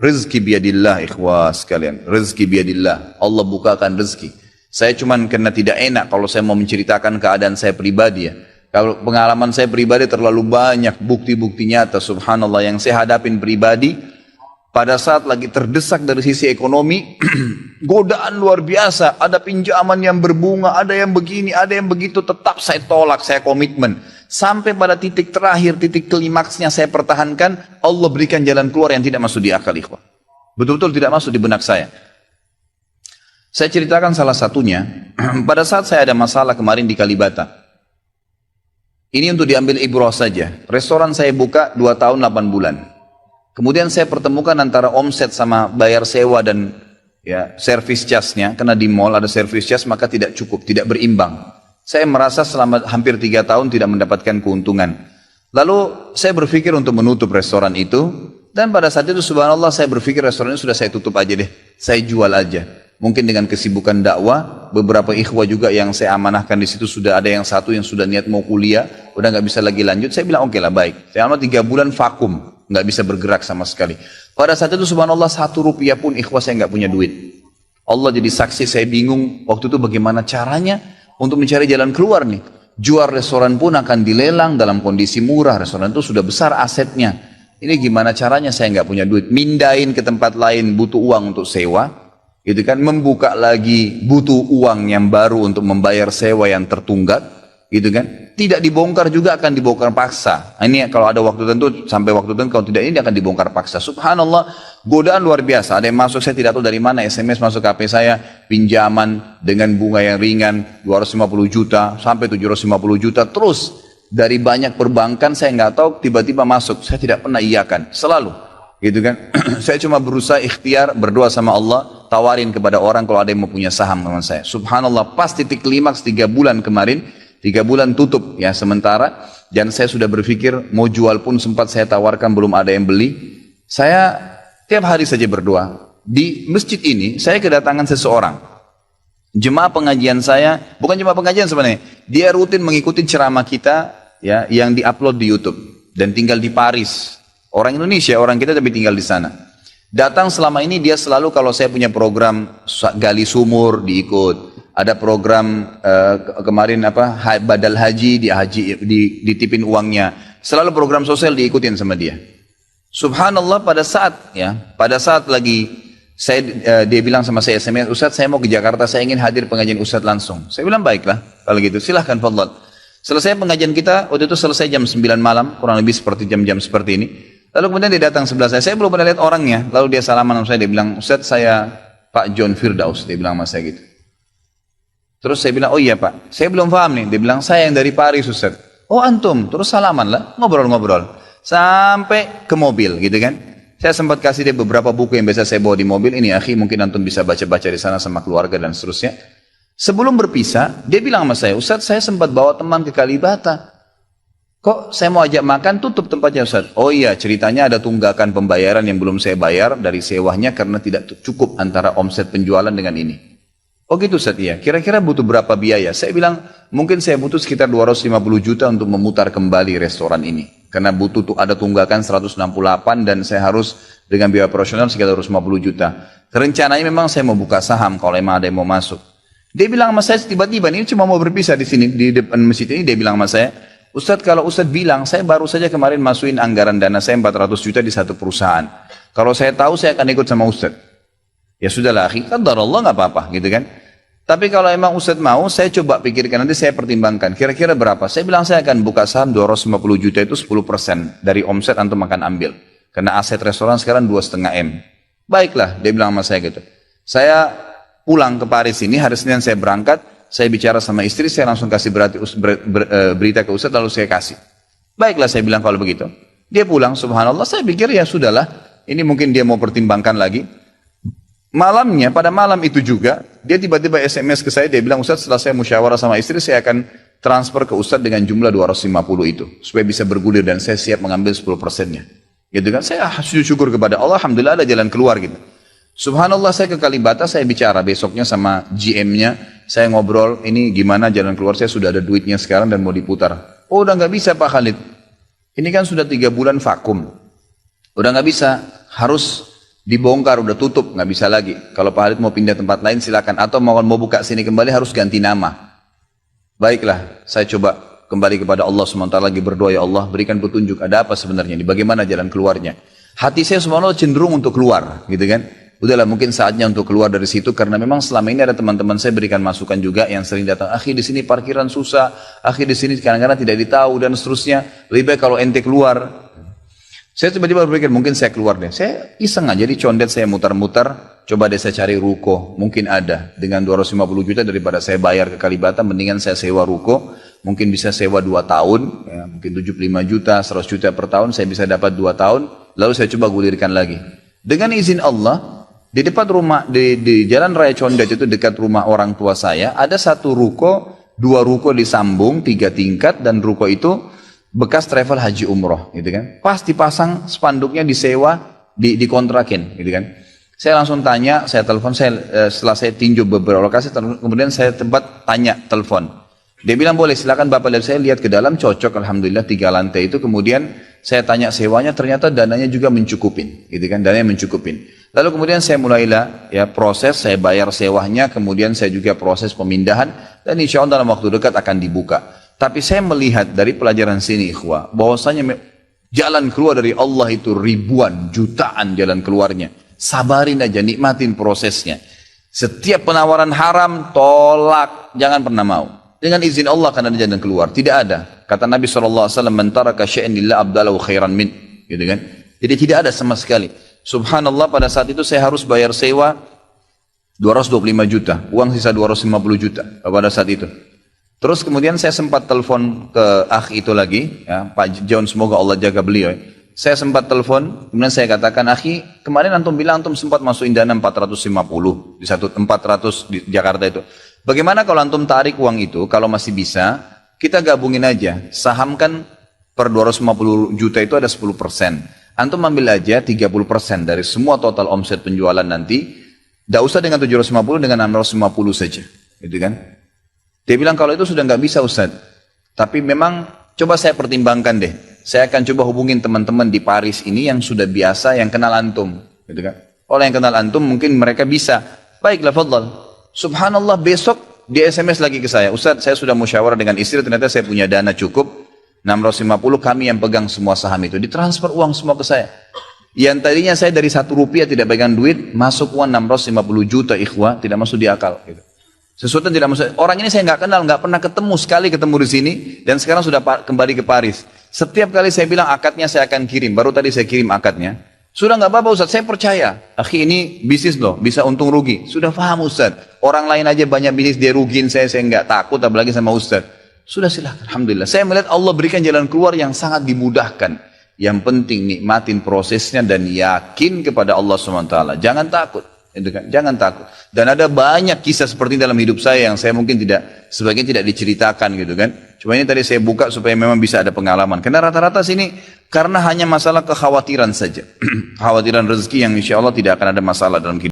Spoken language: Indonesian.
Rezeki biadillah ikhwah sekalian. Rezeki biadillah. Allah bukakan rezeki. Saya cuman karena tidak enak kalau saya mau menceritakan keadaan saya pribadi ya. Kalau pengalaman saya pribadi terlalu banyak bukti-bukti nyata subhanallah yang saya hadapin pribadi. Pada saat lagi terdesak dari sisi ekonomi, godaan luar biasa. Ada pinjaman yang berbunga, ada yang begini, ada yang begitu. Tetap saya tolak, saya komitmen. Sampai pada titik terakhir, titik klimaksnya saya pertahankan. Allah berikan jalan keluar yang tidak masuk di akal ikhwah. Betul-betul tidak masuk di benak saya. Saya ceritakan salah satunya. Pada saat saya ada masalah kemarin di Kalibata. Ini untuk diambil ibrah saja. Restoran saya buka 2 tahun 8 bulan. Kemudian saya pertemukan antara omset sama bayar sewa dan ya service charge-nya. Karena di mall ada service charge maka tidak cukup, tidak berimbang. Saya merasa selama hampir 3 tahun tidak mendapatkan keuntungan. Lalu saya berpikir untuk menutup restoran itu. Dan pada saat itu subhanallah saya berpikir restoran ini sudah saya tutup aja deh. Saya jual aja. Mungkin dengan kesibukan dakwah, beberapa ikhwah juga yang saya amanahkan di situ sudah ada yang satu yang sudah niat mau kuliah, udah nggak bisa lagi lanjut. Saya bilang oke lah baik. Selama 3 bulan vakum, nggak bisa bergerak sama sekali. Pada saat itu subhanallah 1 rupiah pun ikhwah saya nggak punya duit. Allah jadi saksi saya bingung waktu itu bagaimana caranya untuk mencari jalan keluar nih. Jual restoran pun akan dilelang dalam kondisi murah. Restoran itu sudah besar asetnya. Ini gimana caranya saya nggak punya duit. Mindahin ke tempat lain butuh uang untuk sewa. Gitu kan, membuka lagi butuh uang yang baru untuk membayar sewa yang tertunggak, gitu kan, tidak dibongkar juga akan dibongkar paksa. Ini kalau ada waktu tentu sampai waktu tentu, kalau tidak ini akan dibongkar paksa. Subhanallah, godaan luar biasa. Ada yang masuk saya tidak tahu dari mana, SMS masuk ke HP saya, pinjaman dengan bunga yang ringan 250 juta sampai 750 juta terus dari banyak perbankan saya nggak tahu tiba-tiba masuk, saya tidak pernah iyakan, selalu. Gitu kan, saya cuma berusaha ikhtiar berdoa sama Allah, tawarin kepada orang kalau ada yang mau punya saham sama saya. Subhanallah, pas titik klimaks 3 bulan kemarin, 3 bulan tutup ya sementara, dan saya sudah berpikir mau jual pun sempat saya tawarkan belum ada yang beli. Saya tiap hari saja berdoa. Di masjid ini saya kedatangan seseorang, jemaah pengajian saya, bukan jemaah pengajian sebenarnya, dia rutin mengikuti ceramah kita ya yang diupload di YouTube dan tinggal di Paris. Orang Indonesia, orang kita tapi tinggal di sana. Datang selama ini dia selalu kalau saya punya program gali sumur diikut. Ada program kemarin badal haji, ditipin uangnya. Selalu program sosial diikutin sama dia. Subhanallah pada saat lagi dia bilang sama saya SMS, Ustadz saya mau ke Jakarta, saya ingin hadir pengajian Ustadz langsung. Saya bilang baiklah kalau gitu silahkan fadhal. Selesai pengajian kita, waktu itu selesai jam 9 malam, kurang lebih seperti jam-jam seperti ini. Lalu kemudian dia datang sebelah saya belum pernah lihat orangnya. Lalu dia salaman sama saya, dia bilang, Ustadz saya Pak John Firdaus, dia bilang sama saya gitu. Terus saya bilang, oh iya Pak, saya belum paham nih. Dia bilang, saya yang dari Paris Ustadz. Oh antum, terus salaman lah, ngobrol-ngobrol. Sampai ke mobil gitu kan. Saya sempat kasih dia beberapa buku yang biasa saya bawa di mobil. Ini akhi mungkin antum bisa baca-baca di sana sama keluarga dan seterusnya. Sebelum berpisah, dia bilang sama saya, Ustadz saya sempat bawa teman ke Kalibata. Kok saya mau ajak makan tutup tempatnya Ustaz? Oh iya ceritanya ada tunggakan pembayaran yang belum saya bayar dari sewanya karena tidak cukup antara omset penjualan dengan ini. Oh gitu Ustaz, iya. Kira-kira butuh berapa biaya? Saya bilang mungkin saya butuh sekitar 250 juta untuk memutar kembali restoran ini. Karena butuh ada tunggakan 168 dan saya harus dengan biaya operasional sekitar 250 juta. Rencananya memang saya mau buka saham kalau memang ada yang mau masuk. Dia bilang sama saya tiba-tiba ini cuma mau berpisah di sini di depan masjid ini, dia bilang sama saya, Ustadz kalau Ustadz bilang, saya baru saja kemarin masukin anggaran dana saya 400 juta di satu perusahaan. Kalau saya tahu saya akan ikut sama Ustadz. Ya sudahlah, qadarullah nggak apa-apa gitu kan. Tapi kalau emang Ustadz mau, saya coba pikirkan, nanti saya pertimbangkan. Kira-kira berapa? Saya bilang saya akan buka saham 250 juta itu 10% dari omset antum akan ambil. Karena aset restoran sekarang 2,5 M. Baiklah, dia bilang sama saya gitu. Saya pulang ke Paris ini, hari Senin saya berangkat. Saya bicara sama istri, saya langsung kasih berita ke Ustadz, lalu saya kasih. Baiklah saya bilang kalau begitu. Dia pulang, subhanallah, saya pikir ya sudahlah. Ini mungkin dia mau pertimbangkan lagi. Malamnya, pada malam itu juga, dia tiba-tiba SMS ke saya, dia bilang, Ustadz setelah saya musyawarah sama istri, saya akan transfer ke Ustadz dengan jumlah 250 itu. Supaya bisa bergulir dan saya siap mengambil 10%-nya. Gitu kan, saya sujud syukur kepada Allah, alhamdulillah ada jalan keluar gitu. Subhanallah saya ke Kalibata, saya bicara besoknya sama GM-nya, saya ngobrol, ini gimana jalan keluar, saya sudah ada duitnya sekarang dan mau diputar. Oh udah nggak bisa Pak Khalid, ini kan sudah 3 bulan vakum, udah nggak bisa, harus Dibongkar, udah tutup, nggak bisa lagi. Kalau Pak Halid mau pindah tempat lain silakan. Atau mau buka sini kembali harus ganti nama. Baiklah, saya coba kembali kepada Allah SWT lagi berdoa, ya Allah berikan petunjuk, ada apa sebenarnya ini, bagaimana jalan keluarnya. Hati saya subhanallah cenderung untuk keluar, gitu kan. Udahlah mungkin saatnya untuk keluar dari situ, karena memang selama ini ada teman-teman saya berikan masukan juga yang sering datang, akhi di sini parkiran susah, akhi di sini kadang-kadang tidak ditahu dan seterusnya, lebih baik kalau ente keluar. Saya tiba-tiba berpikir mungkin saya keluar deh. Saya iseng aja di condet, saya mutar-mutar, coba deh saya cari ruko, mungkin ada. Dengan 250 juta daripada saya bayar ke Kalibata, mendingan saya sewa ruko, mungkin bisa sewa 2 tahun, ya, mungkin 75 juta, 100 juta per tahun, saya bisa dapat 2 tahun, lalu saya coba gulirkan lagi. Dengan izin Allah, di depan rumah, di Jalan Raya Condet itu dekat rumah orang tua saya, ada 1 ruko, 2 ruko disambung, 3 tingkat, dan ruko itu bekas travel haji umroh, gitu kan. Pas dipasang spanduknya disewa, dikontrakin, gitu kan. Saya langsung tanya, saya telepon, setelah saya tinjau beberapa lokasi, kemudian saya tanya telepon. Dia bilang boleh, silakan Bapak lihat. Saya lihat ke dalam, cocok, alhamdulillah 3 lantai itu. Kemudian saya tanya sewanya, ternyata dananya juga mencukupin, gitu kan, dananya mencukupin. Lalu kemudian saya mulailah ya proses, saya bayar sewanya, kemudian saya juga proses pemindahan, dan insya Allah dalam waktu dekat akan dibuka. Tapi saya melihat dari pelajaran sini ikhwah, bahwasanya jalan keluar dari Allah itu ribuan, jutaan jalan keluarnya. Sabarin aja, nikmatin prosesnya. Setiap penawaran haram, tolak, jangan pernah mau. Dengan izin Allah akan ada jalan keluar. Tidak ada. Kata Nabi SAW, "Man taraka syai'an lillah abdalahu khairan min." Gitu kan? Jadi tidak ada sama sekali. Subhanallah, pada saat itu saya harus bayar sewa 225 juta. Uang sisa 250 juta pada saat itu. Terus kemudian saya sempat telepon ke akh itu lagi, ya, Pak John, semoga Allah jaga beliau. Saya sempat telepon, kemudian saya katakan, akhi, kemarin antum bilang antum sempat masukin dana 450 di 400 di Jakarta itu. Bagaimana kalau antum tarik uang itu, kalau masih bisa, kita gabungin aja. Saham kan per 250 juta itu ada 10%. Antum ambil aja 30% dari semua total omset penjualan nanti. Tidak usah dengan 750, dengan 650 saja. Gitu kan? Dia bilang kalau itu sudah nggak bisa Ustaz. Tapi memang coba saya pertimbangkan deh. Saya akan coba hubungin teman-teman di Paris ini yang sudah biasa, yang kenal antum. Gitu kan? Oleh yang kenal antum mungkin mereka bisa. Baiklah, fadlal. Subhanallah, besok dia SMS lagi ke saya. Ustaz, saya sudah musyawarah dengan istri, ternyata saya punya dana cukup. 650, kami yang pegang semua saham itu. Ditransfer uang semua ke saya. Yang tadinya saya dari 1 rupiah tidak pegang duit, masuk uang 650 juta ikhwah, tidak masuk di akal. Gitu. Sesuatu yang tidak masuk. Orang ini saya nggak kenal, nggak pernah ketemu, sekali ketemu di sini, dan sekarang sudah kembali ke Paris. Setiap kali saya bilang akadnya saya akan kirim, baru tadi saya kirim akadnya. Sudah nggak apa-apa Ustaz, saya percaya. Akhi, ini bisnis loh, bisa untung rugi. Sudah paham Ustaz. Orang lain aja banyak bisnis dia rugiin saya nggak takut, apalagi sama Ustaz. Sudah silakan, alhamdulillah. Saya melihat Allah berikan jalan keluar yang sangat dimudahkan. Yang penting nikmatin prosesnya dan yakin kepada Allah SWT. Jangan takut. Jangan takut. Dan ada banyak kisah seperti dalam hidup saya yang saya mungkin sebagian tidak diceritakan gitu kan. Cuma ini tadi saya buka supaya memang bisa ada pengalaman. Karena rata-rata sini karena hanya masalah kekhawatiran saja. Kekhawatiran rezeki yang insya Allah tidak akan ada masalah dalam kehidupan.